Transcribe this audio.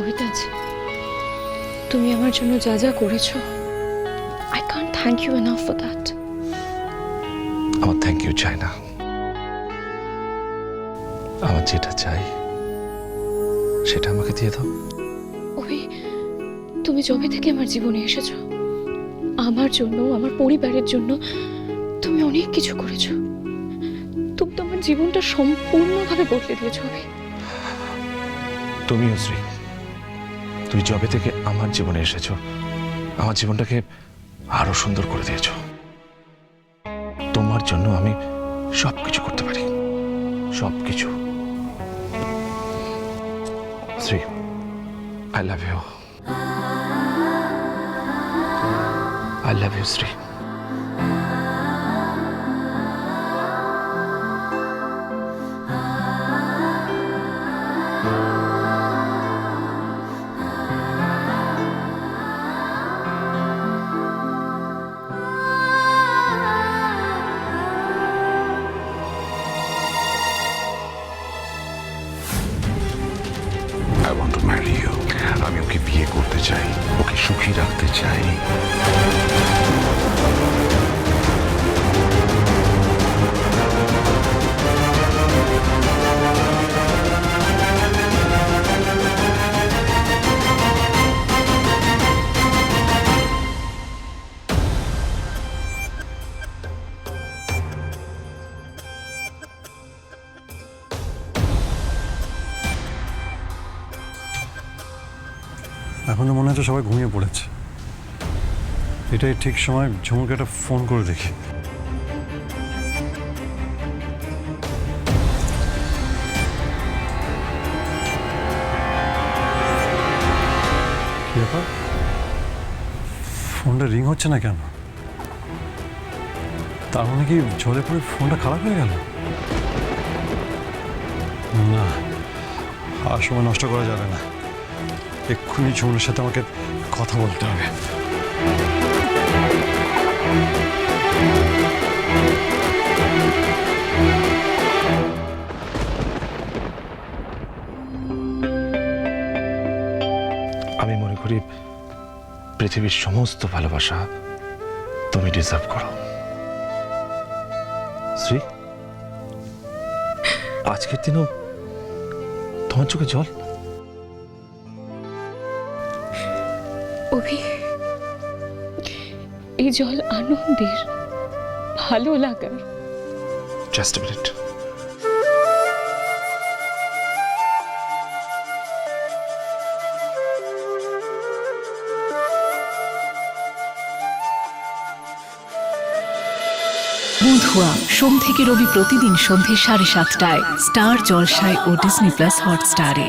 অভিতাজ, তুমি আমার জন্য যা যা করেছো, I can't thank you enough for that. আমার থ্যাংক ইউ চাই না। আমার যেটা চাই সেটা আমাকে দিয়ে দাও। অভি, তুমি যবে থেকে আমার জীবনে এসেছো, আমার জন্য, আমার পরিবারের জন্য তুমি অনেক কিছু করেছো। তুমি তো আমার জীবনটা সম্পূর্ণভাবে বদলে দিয়েছো অভি। তুমিও শ্রী, তুমি যবে থেকে আমার জীবনে এসেছো, আমার জীবনটাকে আরো সুন্দর করে দিয়েছো। তোমার জন্য আমি সবকিছু করতে পারি, সবকিছু। Shree, I love you. I love you Shree. I want to marry you. আমি ওকে বিয়ে করতে চাই, ওকে সুখী রাখতে চাই। এখন তো মনে হচ্ছে সবাই ঘুমিয়ে পড়েছে। এটাই ঠিক সময় ঝুমুকে একটা ফোন করে দেখি। কি ব্যাপার, ফোনটা রিং হচ্ছে না কেন? তার মানে কি জলে পড়ে ফোনটা খারাপ হয়ে গেল? না, আর সময় নষ্ট করা যাবে না। এক্ষুনি ঝুমুর সাথে আমাকে কথা বলতে হবে। আমি মনে করি পৃথিবীর সমস্ত ভালোবাসা তুমি ডিজার্ভ করো শ্রী। আজকের দিনও তোমার চোখে জল। অভি, এই জল আনন্দের, ভালো লাগার। Just a minute. বন্ধুয়া সোম থেকে রবি প্রতিদিন সন্ধে 7:30টায় স্টার জলসায় ও ডিজনি প্লাস হটস্টারে।